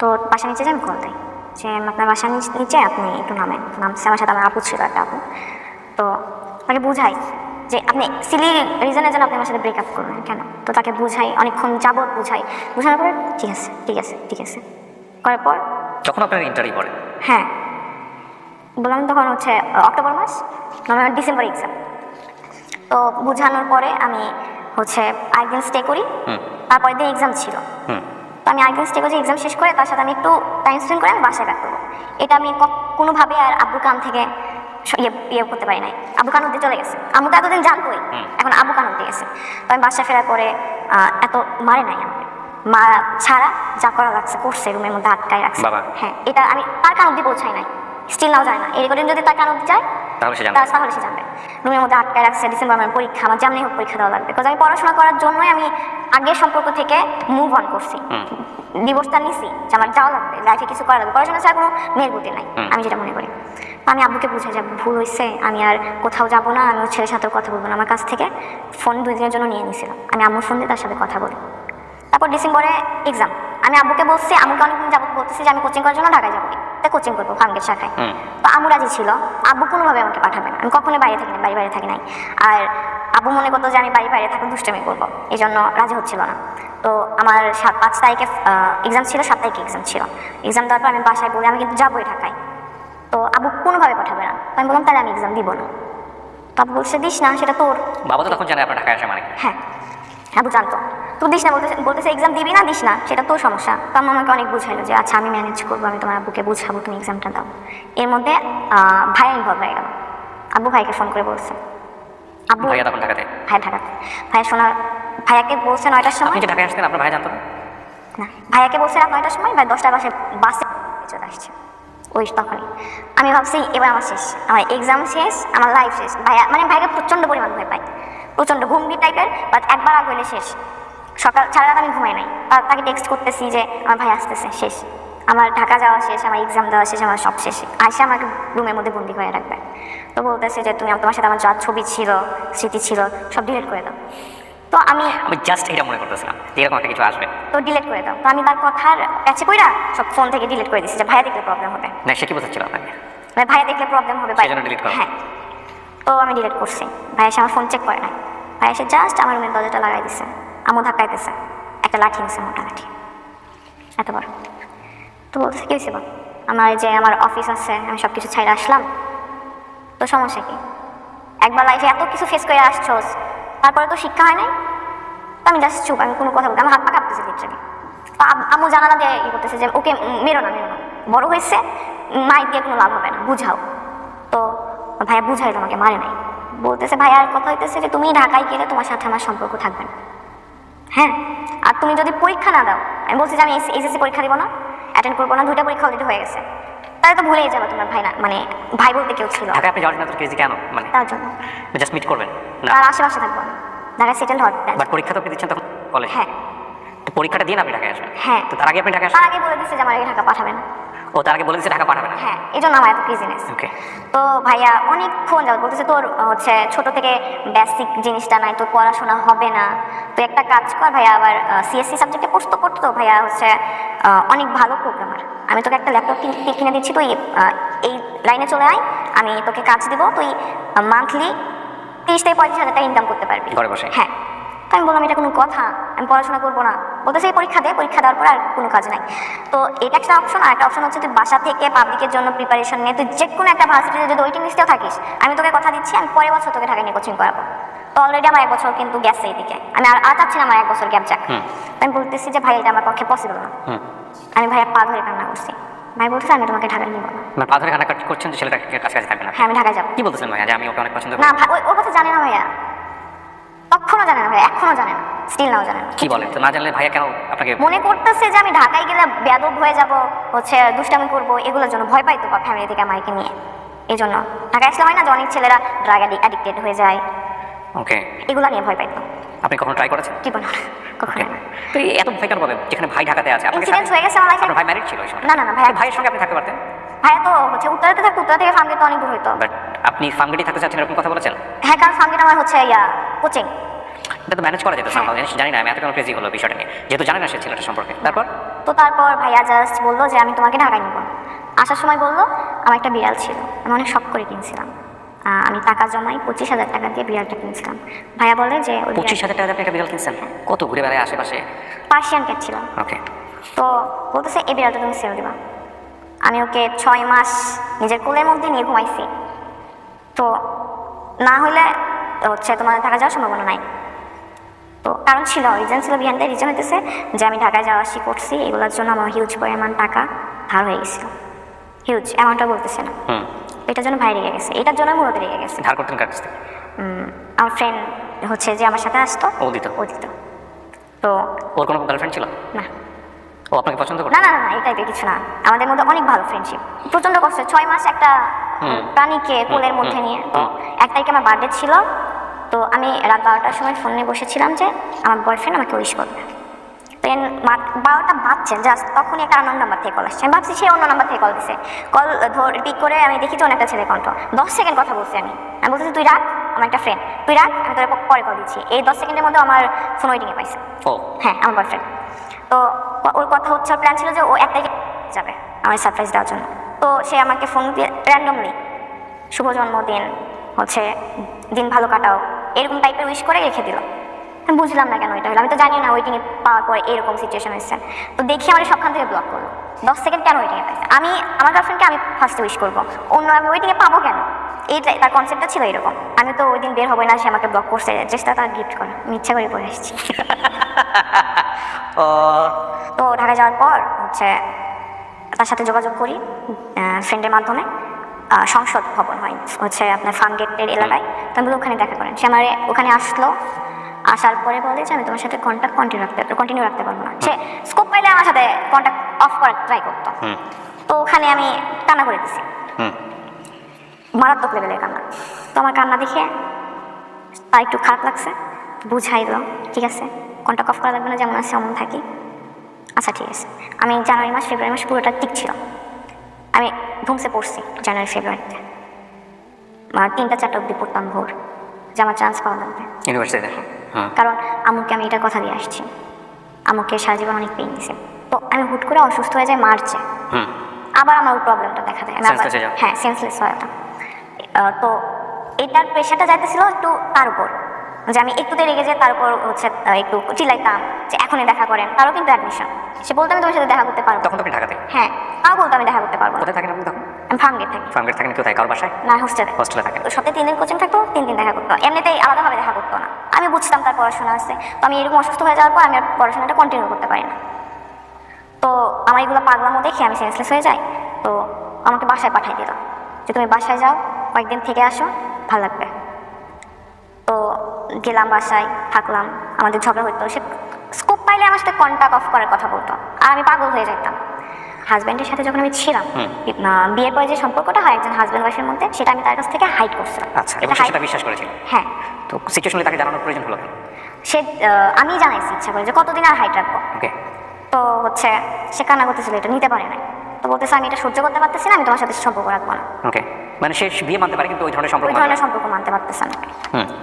তো বাসা নিচে যে আমি কল দিই যে আপনার বাসা নিচে আপনি একটু নামছে। আমার সাথে আমার আপু ছিল, একটা আপু। তো তাকে বুঝাই যে আপনি সিলি রিজনের জন্য আপনি আমার সাথে ব্রেকআপ করবেন কেন। তো তাকে বুঝাই, অনেকক্ষণ যাবত বুঝানোর পরে ঠিক আছে করার পর যখন আপনার ইন্টারভিউ পড়ে, হ্যাঁ বললাম তখন হচ্ছে অক্টোবর মাস, নভেম্বর ডিসেম্বর এক্সাম। তো বুঝানোর পরে আমি হচ্ছে আরেকদিন স্টে করি। তারপরের দিন এক্সাম ছিল। তো আমি আরেকদিন স্টে করি, এক্সাম শেষ করে তার সাথে আমি একটু টাইম স্পেন্ড করে আমি বাসায় ব্যাক করবো। এটা আমি কোনোভাবে আর আব্বু কান থেকে ইয়ে করতে পারি নাই। আব্বু কান অব্দি চলে গেছে। আম্মু তো এতদিন জানতোই, এখন আব্বু কান অব্দি গেছে। তো আমি বাসায় ফেরার পরে এত মারে নাই আমাকে, মা ছাড়া যা করা লাগছে করছে, রুমের মধ্যে আটকায় রাখছে। হ্যাঁ, এটা আমি তার কান অব্দি পৌঁছাই নাই, স্টিল নাও যায় না। এই রেকর্ডিং যদি তার কান অব্দি যায় তাহলে সে জানবে। রুমের মধ্যে আটকায় রাখছে। ডিসেম্বর আমার পরীক্ষা, আমার যেমনি হোক পরীক্ষা দেওয়া লাগবে। বিকজ আমি পড়াশোনা করার জন্যই আমি আগের সম্পর্ক থেকে মুভ অন করছি, ডিভোর্সটা নিছি যে আমার যাওয়া লাগবে, লাইফে কিছু করা লাগবে। পড়াশোনা ছাড়া কোনো মেয়ের গতি নাই, আমি যেটা মনে করি। আমি আব্বুকে বুঝাই যে ভুল হয়েছে, আমি আর কোথাও যাবো না, আমি ওর ছেলের সাথেও কথা বলবো না। আমার কাছ থেকে ফোন 2 দিনের জন্য নিয়ে নিয়েছিলাম। আমি আম্মুর ফোন দিয়ে তার সাথে কথা বলি। তারপর ডিসেম্বরে এক্সাম। আমি আব্বুকে বলছি, আম্মুকে অনেকদিন যাবো বলতেছি যে আমি কোচিং করার জন্য ঢাকায় যাবো, কোচিং করবো ফার্মগেট শাখায়। তো আম্মু রাজি ছিল। আব্বু কোনোভাবে আমাকে পাঠাবে না, আমি কখনোই বাইরে থাকি না, বাইরে থাকি নাই। আর আব্বু মনে করতো যে আমি বাইরে থাকলে দুষ্টামি করবো, এই জন্য রাজি হচ্ছিল না। তো আমার 5 তারিখে এক্সাম ছিল, 7 তারিখে এক্সাম ছিল। এক্সাম দেওয়ার পর আমি বাসায় বলি আমি কিন্তু যাবোই ঢাকায়। তো আব্বু কোনোভাবে পাঠাবে না। তো আমি বললাম তাহলে আমি এক্সাম দিব না। তো আব্বু বলছে দিস না, সেটা তোর। বাবা তো তখন জানে আপনার ঢাকায় আসা মানে? হ্যাঁ, আব্বু জানতো। তুই দিস না বলতেছে এক্সাম দিবি না, দিস না, সেটা তোর সমস্যা। তো আম্মু আমাকে অনেক বুঝাইলো যে আচ্ছা আমি ম্যানেজ করবো, আমি তোমার আব্বুকে বুঝাবো, তুমি এক্সামটা দাও। এর মধ্যে ভাইয়া ইনভলভ হয়ে গেল। আব্বু ভাইকে ফোন করে বলছে, আব্বু ভাইয়া তখন ঢাকাতে? ভাই ঢাকাতে। ভাইয়াকে বলছে 9টার সময়। আপনি কি ঢাকায় আসতেন? আপনার ভাই জানতো না? না, ভাইয়াকে বলছে রাত 9টার সময়, ভাই 10টার বাসে চলে আসছে। ওই তখনই আমি ভাবছি এবার আমার শেষ, আমার এক্সাম শেষ, আমার লাইফ শেষ। ভাইকে প্রচণ্ড পরিমাণ ভয় পাই, প্রচণ্ড ঘুমবি টাইপের। বাট একবার আগ হইলে শেষ। সকাল সারা রাত আমি ঘুমাই নাই। তাকে টেক্সট করতেছি যে আমার ভাই আসতেছে, শেষ, আমার ঢাকা যাওয়া শেষ, আমার এক্সাম দেওয়া শেষ, আমার সব শেষ। আসে আমাকে রুমের মধ্যে বন্দি করে রাখবে। তো বলতেছে যে তুমি তোমার সাথে আমার যা ছবি ছিল, স্মৃতি ছিল, সব ডিলিট করে দাও। তো আমি জাস্ট এটা মনে করতেছিলাম যে এরকম একটা কিছু আসবে। তো ডিলিট করে দাও। তো আমি তার কথার প্যাচে কইরা সব ফোন থেকে ডিলিট করে দিচ্ছি যে ভাইয়া দেখলে প্রবলেম হবে। না, সে কি বোঝাচ্ছিল আপনাকে? ভাইয়া দেখলে প্রবলেম হবে, হ্যাঁ। তো আমি ডিলিট করছি। ভাইয়া এসে আমার ফোন চেক করে নাই। ভাইয়া এসে জাস্ট আমার রুমের দরজাটা লাগাই দিছে। আম্মু ধাক্কাইতেছে, একটা লাঠি নিছে, মোটা লাঠি, এত বড়। তো বলতেছে কি হয়েছে বল? আমার অফিস আছে, আমি সব কিছু ছাইড়ে আসলাম, তো সমস্যা কি? একবার লাইফে এত কিছু ফেস করে আসছোস, তারপরে তো শিক্ষা হয় নাই। তো আমি জাস্ট চুপ, আমি কোনো কথা বলতে, আমার হাত পা কাঁপতেছে লিটারালি। তো আম্মু জানালা দিয়ে করতেছে যে ওকে মেরো না, বড় হয়েছে, মাইক দিয়ে কোনো লাভ হবে না, বুঝাও। তো ভাইয়া বুঝাইলো, আমাকে মারে নাই। বলতেছে ভাইয়ার কথা হইতেছে যে তুমি ঢাকায় গেলে তোমার সাথে আমার সম্পর্ক থাকবে না, হ্যাঁ। আর তুমি যদি পরীক্ষা না দাও, আমি বলছি যে আমি এইচএসসি পরীক্ষা দিব না, অ্যাটেন্ড করবো না, 2টা পরীক্ষা অলরেডি হয়ে গেছে, তাহলে তো ভুলেই যাবো তোমার ভাই না, ভাই বলতে কেউ ছিল। ঢাকায় আপনি যাওয়ার জন্য ক্রেজি কেন? তার জন্য জাস্ট মিট করবেন না, তার আশেপাশে থাকবো না, ঢাকায় সেটেল হওয়ার। বাট পরীক্ষা তো আপনি দিচ্ছেন তখন কলেজ? হ্যাঁ। তো পরীক্ষাটা দিন আপনি ঢাকায় আসবেন? হ্যাঁ। তো তার আগে আপনি ঢাকায় তার আগে বলে দিচ্ছে যে আমার ঢাকা পাঠাবে না। ও, তার আগে বলে দিচ্ছে ঢাকা পাঠাবে না? হ্যাঁ, এই জন্য আমার এত ক্রেজিনেস। ওকে। তো ভাইয়া অনেকক্ষণ যাবে বলতেছে তোর হচ্ছে ছোট থেকে বেসিক জিনিসটা নাই, তোর পড়াশোনা হবে না, তো একটা কাজ কর। ভাইয়া আবার সিএসসি সাবজেক্টে পড়তো। ভাইয়া হচ্ছে অনেক ভালো প্রোগ্রামার, আমি তোকে একটা ল্যাপটপ কিনে দিচ্ছি, তুই এই লাইনে চলে আয়, আমি তোকে কাজ দিব, তুই মান্থলি 30 থেকে 35 হাজার টাকা ইনকাম করতে পারবি ঘরে বসে। হ্যাঁ। তো আমি বললাম এটা কোনো কথা, আমি পড়াশোনা করবো না। বলতেছে এই পরীক্ষা দেওয়ার পর আর কোনো কাজ নাই। তো এটা একটা অপশন, আর একটা অপশন হচ্ছে তুই বাসা থেকে পাবলিকের জন্য প্রিপারেশন নিয়ে তুই যে কোনো একটা ভার্সিটিতে যদি ওয়েটিং লিস্টেও থাকিস, আমি তোকে কথা দিচ্ছি আমি পরের বছর তোকে ঢাকা নিয়ে কোচিং করাবো। তো অলরেডি আমার 1 বছর কিন্তু গেছে এইদিকে, আমি আর চাচ্ছি না আমার 1 বছর গ্যাপ যাক। আমি বলতেছি যে ভাই এটা আমার পক্ষে পসিবল না। আমি ভাইয়ের পা ধরে কান্না করছি, ভাই বলতেছে আমি তোমাকে ঢাকা নিয়ে বলো না, পা ধরে কান্না করছেন যে ছেলেটা কাছে থাকবে না। হ্যাঁ আমি ঢাকায় যাবো। কি বলতেছেন ভাইয়া যে আমি ওকে অনেক পছন্দ করি? না ভাই ওর কথা জানে না ভাইয়া, তখনও জানে না ভাইয়া, এখনো জানে না, স্টিল নাও জানে না। কি বলেন? তো না জানলে ভাইয়া কেন আপনাকে মনে করতেছে যে আমি ঢাকায় গেলে বেয়াদব হয়ে যাব, হচ্ছে দুষ্টামি করবো, এগুলোর জন্য ভয় পাইতো ফ্যামিলি থেকে আমাকে নিয়ে। এই জন্য ঢাকায় আসলে হয় না যে অনেক ছেলেরা ড্রাগ অ্যাডিক্টেড হয়ে যায়, ওকে এগুলো নিয়ে ভয় পাইতো। আপনি কখনো ট্রাই করেছেন? কি বলো কখনো না। তো এই এত ভয় কেন পাবেন যেখানে ভাই ঢাকাতে আছে? আপনাকে ইনসিডেন্ট হয়ে গেছে আমার লাইফে। আপনার ভাই ম্যারিড ছিল ওই সময়? না ভাইয়া, ভাইয়ের সঙ্গে আপনি থাকতে পারতেন। ভাইয়া তো হচ্ছে উত্তরাতে থাকতো, উত্তরা থেকে ফার্মগেট তো অনেক দূর হইতো। বাট আপনি ফার্মগেটে থাকতে চাচ্ছেন এরকম কথা বলেছেন? হ্যাঁ কারণ ফার্মগেট আমার হচ্ছে কোচিং। এটা তো ম্যানেজ করা যেত সম্ভব, জানি না আমি এত কেন ক্রেজি হলো বিষয়টা নিয়ে, যেহেতু জানি না সে ছেলেটা সম্পর্কে। তারপর ভাইয়া জাস্ট বললো যে আমি তোমাকে ঢাকায় নিব। আসার সময় বললো আমার একটা বিড়াল ছিল, আমি অনেক শখ করে কিনছিলাম। আমি টাকা জমাই 25,000 টাকা দিয়ে বিড়ালটা কিনছিলাম। ভাইয়া বলে যে 25,000 টাকা দিয়ে আপনি একটা বিড়াল কিনছেন? কত ঘুরে বেড়ায় আশেপাশে? পার্সিয়ান ক্যাট ছিল। ওকে। তো বলতেছে এই বিড়ালটা তুমি সেল দিবা। আমি ওকে 6 মাস নিজের কোলের মধ্যে নিয়ে ঘুমাইছি। তো না হলে হচ্ছে তোমাদের ঢাকা যাওয়ার সম্ভাবনা নাই। তো কারণ ছিল, রিজন ছিল বিহাইন্ড দ্য রিজন হইতেছে যে আমি ঢাকায় যাওয়া আসি করছি, এগুলোর জন্য আমার হিউজ পরিমাণ টাকা ধার হয়ে গেছিল। হিউজ অ্যামাউন্টটা বলতেছে না, এটার জন্য ভাই রেগে গেছে, এটার জন্য মূলত রেগে গেছে। ধার করতেন কার কাছ থেকে? আমার ফ্রেন্ড হচ্ছে যে আমার সাথে আসতো, ও দিত। তো ওর কোনো গার্লফ্রেন্ড ছিল না? ও আপনাকে পছন্দ করে? না এই টাইপের কিছু না, আমাদের মধ্যে অনেক ভালো ফ্রেন্ডশিপ। প্রচন্ড কষ্ট, 6 মাস একটা প্রাণীকে কোলের মধ্যে নিয়ে। তো 1 তারিখে আমার বার্থডে ছিল, তো আমি রাত 12টার সময় ফোন নিয়ে বসেছিলাম যে আমার বয়ফ্রেন্ড আমাকে উইশ করবে। তো 12টা বাজছে জাস্ট, তখনই একটা আনন্দ নাম্বার থেকে কল আসছে। আমি ভাবছি সে অন্য নাম্বার থেকে কল দিছে। কল পিক করে আমি দেখি তো অনেকটা ছেলে কণ্ঠ। 10 সেকেন্ড কথা বলছি আমি বলতেছি তুই রাখ, আমার একটা ফ্রেন্ড, তুই রাখ, আমি তোর পরে কল দিচ্ছি। এই 10 সেকেন্ডের মধ্যে আমার ফোন ওয়েটিংয়ে পাইছে। হ্যাঁ আমার বয়ফ্রেন্ড। তো ওর কথা হচ্ছে, ওর প্ল্যান ছিল যে ও 1 তারিখে যাবে আমার সারপ্রাইজ দেওয়ার জন্য। তো সে আমাকে ফোন দিয়ে র্যান্ডমলি শুভ জন্মদিন, হচ্ছে দিন ভালো কাটাও, এরকম টাইপের উইশ করে রেখে দিল। আমি বুঝলাম না কেন এটা হলো, আমি তো জানি না ওয়েটিংয়ে পাওয়ার পরে এরকম সিচুয়েশন হচ্ছে। তো দেখি আমার সবখান থেকে ব্লক করলো। 10 সেকেন্ড কেন ওয়েটিংয়ে পাইছে? আমি আমার গার্লফ্রেন্ডকে আমি ফার্স্টে উইশ করবো, অন্য আমি ওয়েটিংয়ে পাবো কেন? এইটাই তার কনসেপ্টটা ছিল এরকম। আমি তো ওই দিন বের হবো না, সে আমাকে ব্লক করছে, চেষ্টা তার গিফট করা, আমি ইচ্ছা করে করে এসেছি। তো ঢাকা যাওয়ার পর হচ্ছে তার সাথে যোগাযোগ করি ফ্রেন্ডের মাধ্যমে। সংসদ ভবন হয় হচ্ছে আপনার ফার্মগেটের এলাকায়, তো আমি ওখানে দেখা করেন। সে আমার ওখানে আসলো, আসার পরে বলে যে আমি তোমার সাথে কন্ট্যাক্ট কন্টিনিউ রাখতে পারবো না। সে স্কোপ পাইলে আমার সাথে কন্ট্যাক্ট অফ করার ট্রাই করতো। তো ওখানে আমি কান্না করে দিছি, মারাত্মক লেভেলের কান্না। তো আমার কান্না দেখে তার একটু খারাপ লাগছে, বুঝাই দিল ঠিক আছে কন্ট্যাক্ট অফ করা লাগবে না, যেমন আছে এমন থাকি। আচ্ছা ঠিক আছে। আমি জানুয়ারি মাস ফেব্রুয়ারি মাস পুরোটা ঠিক ছিল। আমি ধুমসে পড়ছি জানুয়ারি ফেব্রুয়ারিতে, 3টা 4টা অব্দি পড়তাম ভোর, যে আমার চান্স পাওয়া লাগবে ইউনিভার্সিটিতে। কারণ আম্মুকে আমি এটা কথা দিয়ে আসছি, আম্মুকে সারা জীবন অনেক পেইন দিছে। তো আমি হুট করে অসুস্থ হয়ে যাই মার্চে, আবার আমার ওই প্রবলেমটা দেখা দেয়। হ্যাঁ সেন্সলেস হয় ওটা। তো এটার প্রেশারটা যাইতেছিল একটু তার উপর, যে আমি একটুতে রেগে যাই, তার উপর হচ্ছে একটু চিল্লাইতাম যে এখনই দেখা করেন। তারও কিন্তু অ্যাডমিশন, সে বলতে আমি তোমার সাথে দেখা করতে পারবো। তখন তো আপনি ঢাকাতে? হ্যাঁ তাও বলতো আমি দেখা করতে পারবো। কোথায় থাকেন আপনি তখন? আমি ফার্মগেট থাকি। ফার্মগেট থাকেন কোথায়? কার বাসায়? না হোস্টেলে। হোস্টেলে থাকেন। সপ্তাহে 3 দিন কোচিং থাকতো, 3 দিন দেখা করতো, এমনিতেই আলাদাভাবে দেখা করতো না। আমি বুঝতাম তার পড়াশোনা আছে। তো আমি এরকম অসুস্থ হয়ে যাওয়ার পর আমি আর পড়াশোনাটা কন্টিনিউ করতে পারি না। তো আমার এগুলো পাগলামো দেখে আমি সেন্সলেস হয়ে যাই। তো আমাকে বাসায় পাঠিয়ে দিল যে তুমি বাসায় যাও, কয়েকদিন থেকে আসো, ভালো লাগবে। তো গেলাম বাসায়, থাকলাম, আমাদের ঝগড়া হতো। সে স্কোপ পাইলে আমার সাথে কন্ট্যাক্ট অফ করার কথা বলতো, আর আমি পাগল হয়ে যেতাম। হাজব্যান্ডের সাথে যখন আমি ছিলাম, বিয়ের পরে যে সম্পর্কটা হয় একজন হাজব্যান্ড ওয়াইফের মধ্যে, সেটা আমি তার কাছ থেকে হাইড করছিলাম। আচ্ছা, এবং সেটা বিশ্বাস করেছিল? হ্যাঁ। তো সিচুয়েশনে তাকে জানানোর প্রয়োজন হলো? সে আমি জানাইছি ইচ্ছা করে যে কতদিন আর হাইড রাখবো। ওকে। তো হচ্ছে সে কান্না করতেছিল, এটা নিতে পারে না। তো বলতেছে আমি এটা সহ্য করতে পারতেছি না, আমি তোমার সাথে সম্পর্ক রাখবো না। ওকে, মানে সে বিয়ে মানতে পারে কিন্তু ওই ধরনের সম্পর্ক মানতে পারতেছে না।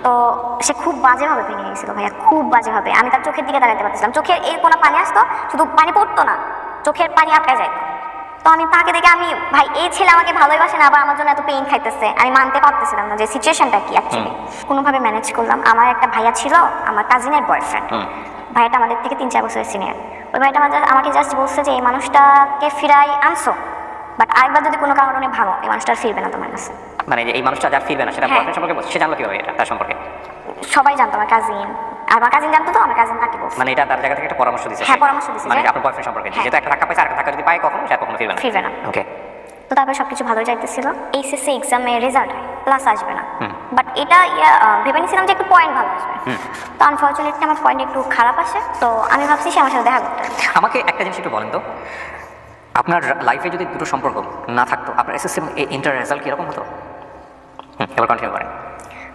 তো সে খুব বাজেভাবে ভেঙে গেছিল ভাইয়া, খুব বাজেভাবে। আমি তার চোখের দিকে দাঁড়াতে পারতেছিলাম, চোখের এই কোনো পানি আসতো, শুধু পানি পড়তো না, চোখের পানি আটকে যায়। তো আমি তাকে দেখে আমি ভাই এই ছেলে আমাকে ভালোবাসে না, আবার আমার জন্য এত পেইন খাইতেছে, আমি মানতে পারতেছিলাম না যে সিচুয়েশনটা কি অ্যাকচুয়ালি। কোনোভাবে ম্যানেজ করলাম। আমার একটা ভাইয়া ছিল আমার কাজিনের বয়ফ্রেন্ড, ভাইটা আমাদের থেকে 3-4 বছরের সিনিয়র। ওই ভাইটা আমাকে জাস্ট বলছে যে এই মানুষটাকে ফিরাই আনছো, বাট আরেকবার যদি কোনো কারণে ভাঙো এই মানুষটা আর ফিরবে না তোমার কাছে। মানে যে এই মানুষটা যার ফিরবে না সেটা হ্যাঁ। বয়ফ্রেন্ড সম্পর্কে বলছে, সে জানলো কিভাবে এটা তার সম্পর্কে? সবাই জানতো, আমার কাজিন, আর আমার কাজিন জানতো, তো আমার কাজিন তাকে বলছে। মানে এটা তার জায়গা থেকে একটা পরামর্শ দিচ্ছে? হ্যাঁ, পরামর্শ দিচ্ছে মানে যে আপনার বয়ফ্রেন্ড সম্পর্কে হ্যাঁ। যেহেতু একটা ধাক্কা পাইছে, আরেকটা ধাক্কা যদি পায় কখনো, সে আর কখনো ফিরবে না। ফিরবে না। ওকে। তো তারপরে সবকিছু ভালোই যাইতেছিল। এইচএসসি এক্সামে রেজাল্ট হয়, ক্লাস আসবে না, বাট এটা ভেবে নিয়েছিলাম যে একটু পয়েন্ট ভালো আসবে। তো আনফর্চুনেটলি আমার পয়েন্ট একটু খারাপ আসে, তো আমি ভাবছি সে আমার সাথে দেখা করতে আসবে। আমাকে একটা জিনিস একটু বলেন তো, আপনার লাইফে যদি দুটো সম্পর্ক না থাকতো, আপনার এসএসসি ইন্টার রেজাল্ট কীরকম হতো? এবার কন্টিনিউ করেন।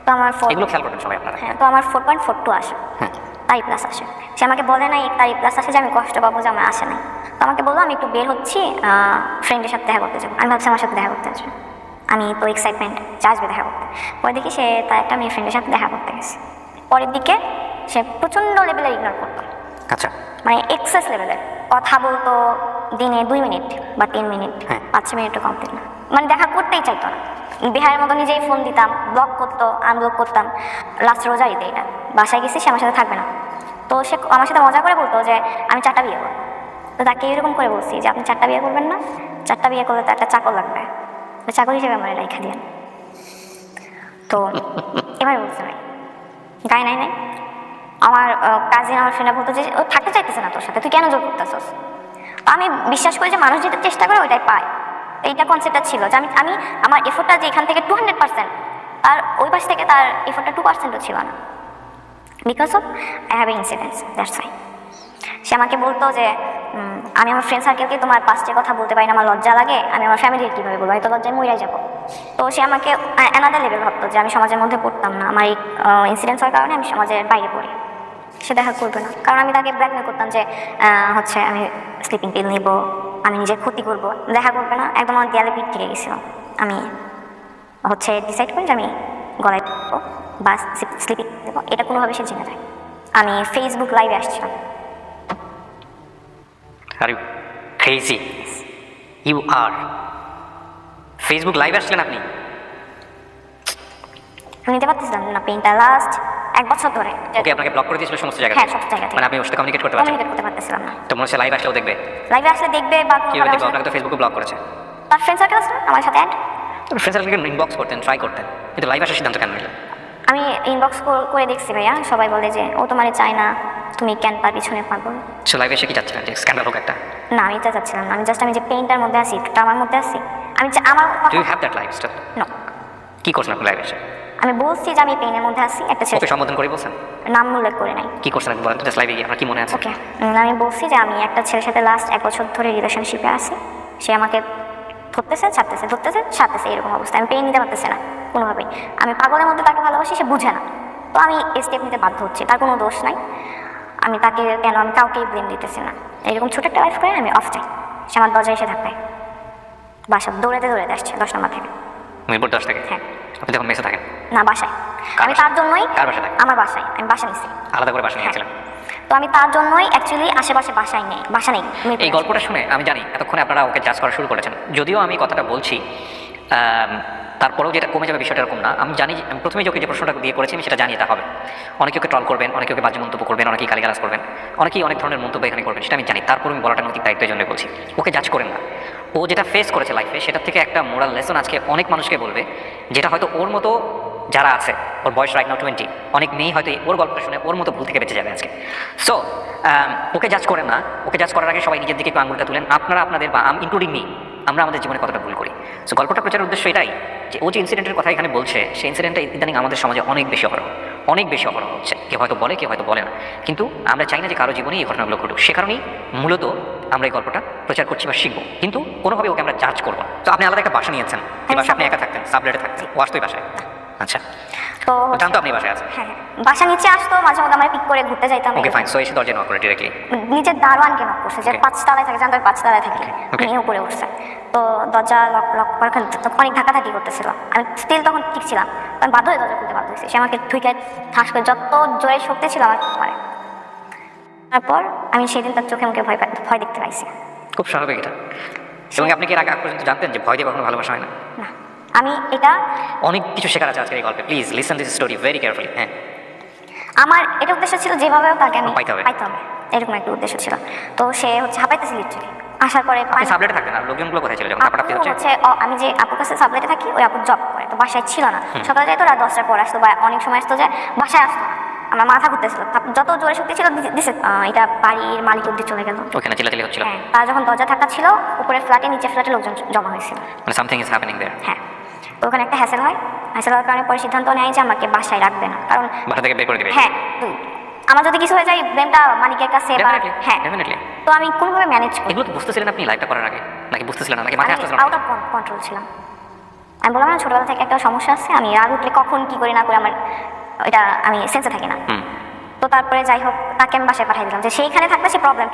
তো আমার এগুলো খেয়াল করবেন সবাই আপনারা। হ্যাঁ, তো আমার 4.42 আসে, তাই প্লাস আসে। সে আমাকে বলে নাই তাই প্লাস আসে যে আমি কষ্ট পাবো যে আমার আসে নাই। তো আমাকে বললো আমি একটু বের হচ্ছি, ফ্রেন্ডের সাথে দেখা করতে যাবো। আমি ভাবছি আমার সাথে দেখা করতে আসবে, আমি তো এক্সাইটমেন্ট যে আসবে দেখা করতে। পরে দেখি সে তার একটা মেয়ে ফ্রেন্ডের সাথে দেখা করতে গেছে। পরের দিকে সে প্রচণ্ড লেভেলের ইগনোর করতো, আচ্ছা, মানে এক্সেস লেভেলের কথা বলতো, দিনে 2 মিনিট বা 3 মিনিট, 5-6 মিনিটও কমপ্লিট না, মানে দেখা করতেই চাইতো না। বিহারের মতো নিজেই ফোন দিতাম, ব্লক করতো, আনব্লক করতাম। লাস্ট রোজা ঈদে এটা বাসায় গেছি, সে আমার সাথে থাকবে না। তো সে আমার সাথে মজা করে বলতো যে আমি 4টা বিয়ে করবো। তো তাকে এরকম করে বলছি যে আপনি 4টা বিয়ে করবেন না, 4টা বিয়ে করলে তো একটা চাকর লাগবে, তো চাকর হিসেবে আমার রেখা দিয়েন। তো এবার বলছে ভাই গায়ে নাই নাই। আমার কাজিন আমার ফ্রেন্ডরা বলতো যে ও থাকতে চাইতেছে না তোর সাথে, তুই কেন জোর করতেছস? তো আমি বিশ্বাস করি যে মানুষ যেটা চেষ্টা করে ওইটাই পায়। এইটা কনসেপ্টটা ছিল যে আমি আমার এফোর্টটা যে এখান থেকে 200%, আর ওই পাশ থেকে তার এফোর্টটা 2%ও ছিল না, because of I have incidents, that's why. সে আমাকে বলতো যে আমি আমার ফ্রেন্ড সার্কেলকে তোমার পাস্টের কথা বলতে পারি না, আমার লজ্জা লাগে, আমি আমার ফ্যামিলির কীভাবে বলবো, আমি তো লজ্জায় মইরাই যাবো। তো সে আমাকে অ্যানাদার লেভেল ভাবতো যে আমি সমাজের মধ্যে পড়তাম না, আমার এই ইনসিডেন্টস হওয়ার কারণে আমি সমাজের বাইরে পড়ি। সে দেখা করবে না, কারণ আমি তাকে ব্ল্যাকমেল করতাম যে হচ্ছে আমি স্লিপিং পিল নিব, আমি নিজের ক্ষতি করবো। দেখা করবে না, একদম আমার দেয়ালে পিঠ থেকে গেছিলাম। আমি হচ্ছে ডিসাইড করি যে আমি গলায় দেবো বা স্লিপিং দেবো, এটা কোনোভাবে সে জেনে যায়। আমি ফেসবুক লাইভে আসছিলাম। Are you crazy, you are Facebook live আসছিলেন আপনি? নিতে পারতেছিলাম না পেইনটা লাস্ট 1 বছর ধরে। ওকে, আপনাকে ব্লক করে দিয়েছিল সমস্ত জায়গা? হ্যাঁ, সব জায়গা থেকে। মানে আপনি ওর সাথে কমিউনিকেট করতে পারছেন? কমিউনিকেট করতে পারতেছিলাম না। তো মনে হচ্ছে লাইভ আসলেও দেখবে? লাইভে আসলে দেখবে বা কীভাবে দেখবো? আপনাকে তো ফেসবুকে ব্লক করেছে। তার ফ্রেন্ড সার্কেল আছে আমার সাথে অ্যাড। ফ্রেন্ড সার্কেলকে ইনবক্স করতেন, ট্রাই করতেন, কিন্তু লাইভ আসার সিদ্ধান্ত কেন নিলেন? আমি ইনবক্স করে দেখছি ভাইয়া, সবাই বলে যে ও তোমারে চায় না, তুমি কেন তার পিছনে পাগল। সো লাইভে এসে কি চাচ্ছিলেন, যে স্ক্যান্ডাল হোক একটা? না, আমি এটা চাচ্ছিলাম না। আমি জাস্ট আমি যে পেইনটার মধ্যে আছি, এটা আমার মধ্যে আছি, আমি আমার do you have that life style? No. কি করছেন আপনি লাইভে এসে? আমি বলছি যে আমি পেইনের মধ্যে আছি, একটা ছেলে ওকে সম্বোধন করে বলছেন? নাম উল্লেখ করে নাই। কি করছেন বলেন তো, জাস্ট লাইভে গিয়ে আপনার কি মনে আছে? ওকে, আমি বলছি যে আমি একটা ছেলের সাথে লাস্ট 1 বছর ধরে রিলেশনশিপে আছি, সে আমাকে ধরতেছে ছাড়তেছে, ধরতেছে ছাড়তেছে, এরকম অবস্থা। আমি পেইন নিতে পারতেছি না কোনোভাবেই। আমি পাগলের মধ্যে তাকে ভালোবাসি, সে বুঝে না। তো আমি স্টেপ নিতে বাধ্য হচ্ছি, তার কোনো দোষ নাই। আমি তাকে কেন, আমি কাউকেই ব্লেম দিতেছি না। এরকম ছোটো একটা লাইফ করে আমি অফ চাই, সে আমার দরজায় এসে ধাক্কায়, বাসা দৌড়াতে আসছে 10 নম্বর থেকে। মিরপুর 10 থেকে? হ্যাঁ। আপনি তখন মেসে থাকেন? না, বাসায়। আমি তার জন্যই। কার বাসায় থাকেন? আমার বাসায়, আমি বাসা নিচ্ছি। আলাদা করে বাসা নিয়েছিলাম? তো আমি তার জন্যই অ্যাকচুয়ালি আশেপাশে বাসা নেই। এই গল্পটা শুনে আমি জানি এতক্ষণে আপনারা ওকে জাজ করা শুরু করেছেন। যদিও আমি কথাটা বলছি, তারপরেও যেটা কমে যাবে বিষয়টা এরকম না। আমি জানি, আমি প্রথমেই ওকে যে প্রশ্নটা দিয়ে করেছি আমি সেটা জানি এটা হবে। অনেকে ওকে ট্রল করবেন, অনেকে ওকে বাজে মন্তব্য করবেন, অনেকেই গালিগালাজ করবেন, অনেকেই অনেক ধরনের মন্তব্য এখানে করবেন, সেটা আমি জানি। তারপর আমি বলাটা নৈতিক দায়িত্বের জন্য বলছি, ওকে জাজ করেন না। ও যেটা ফেস করেছে লাইফে, সেটার থেকে একটা মোরাল লেসন আজকে অনেক মানুষকে বলবে, যেটা হয়তো ওর মতো যারা আছে, ওর বয়স রাইট নাও 20, অনেক মেয়ে হয়তো ওর গল্পটা শুনে ওর মতো ভুল থেকে বেঁচে যাবে আজকে। সো ওকে জাজ করেন না। ওকে জাজ করার আগে সবাই নিজের দিকে একটু আঙুলটা তুলেন। আপনারা আপনাদের, বা ইনক্লুডিং মি, আমরা আমাদের জীবনে কতটা ভুল করি। সো গল্পটা প্রচারের উদ্দেশ্য এটাই যে ও যে ইনসিডেন্টের কথা এখানে বলছে, সেই ইনসিডেন্টটা ইদানিং আমাদের সমাজে অনেক বেশি অহরহ হচ্ছে। কেউ হয়তো বলে, কেউ হয়তো বলে না, কিন্তু আমরা চাই না যে কারো জীবনে এই ঘটনাগুলো ঘটুক। সে কারণেই মূলত আমরা এই গল্পটা প্রচার করছি বা শিখবো, কিন্তু কোনোভাবে ওকে আমরা জাজ করবো না। তো আপনি আলাদা একটা বাসা নিয়েছেন, এই বাসায় আপনি একা থাকতেন, সাবলেটে থাকতেন, ও আসতোই বাসায়? আচ্ছা, তো জানতো আপনি বাসায় আছেন? হ্যাঁ, বাসা নিচে আসতো, মাঝে মধ্যে আমরা পিক করে ঘুরতে যাইতাম। Okay fine. সো এসে দরজা নক করে ডিরেক্টলি নিচের দারোয়ানকে নক করছে, যে 5 তলায় থাকে, জানতো 5 তলায় থাকে, উনি উপরে উঠছে। তো দরজা লক করার অনেক ধাক্কাধাক্কি করতেছিল। আমি স্টিল তখন ঠিক ছিলাম, আমি বাধ্য হয়ে দরজা খুলতে বাধ্য হয়েছি। সে আমাকে ঠুকে ঠাস করে, যত জোরে শক্তি ছিল আমার মারে। তারপর আমি সেদিন তার চোখে মুখে ভয় দেখতে পাইছি। খুব স্বাভাবিক এটা। এবং আপনি কি এর আগে পর্যন্ত জানতেন যে ভয় দিয়ে কখনো ভালোবাসা হয় না? না, আমি এটা অনেক কিছু শেখার আছে আজকের এই গল্পে। Please listen this story very carefully. হ্যাঁ, আমার এটা উদ্দেশ্য ছিল যেভাবে হোক তাকে আমি পাইতে হবে। পাইতে হবে, এরকম একটা উদ্দেশ্য ছিল। তো সে হচ্ছে হাঁপাইতেছিল লিটারালি। আসার পরে আপনি সাবলেটে থাকতেন আর লোকজনগুলো কোথায় ছিল যখন আপু ব্যাপারটা হচ্ছে? হচ্ছে আমি যে আপুর কাছে সাবলেটে থাকি, ওই আপুর জব করে, তো বাসায় ছিল না। সকালে যাইতো, রাত 10টার পর আসতো, বা অনেক সময় আসতো যে বাসায় আসতো না। আমার মাথা ঘুরতেছিল, যত জোরে শক্তি ছিল দিছে এটা বাড়ির মালিক অব্দি চলে গেল। ওখানে চিল্লাচিল্লি হচ্ছিল, হ্যাঁ, তার যখন দরজা থাকা ছিল, উপরের ফ্ল্যাটে নিচের ফ্ল্যাটে লোকজন জমা হয়েছিল। মানে সামথিং ইজ হ্যাপেনিং দেয়ার। হ্যাঁ, তো ওখানে একটা হ্যাসেল হয়। হ্যাসেল হওয়ার কারণে পরে সিদ্ধান্ত নেয় যে আমাকে বাসায় রাখবে না, কারণ বাসা থেকে বের করে দিবে। হ্যাঁ, আমার যদি কিছু হয়ে যায় ব্লেমটা মালিকের কাছে, বা হ্যাঁ, ডেফিনেটলি। তো আমি কোনোভাবে ম্যানেজ করি। এগুলো তো বুঝতেছিলেন আপনি লাইফটা করার আগে, নাকি বুঝতেছিলেন না, নাকি মাথায় আসতেছিল আউট অফ কন্ট্রোল ছিলাম। আমি বললাম না, ছোটবেলা থেকে একটা সমস্যা আছে, আমি রাগ উঠলে কখন কি করি না করি আমার এটা আমি সেন্সে থাকি না। তো তারপরে যাই হোক, তাকে আমি বাসায় পাঠিয়ে দিলাম যে সেইখানে থাকলে সে প্রবলেম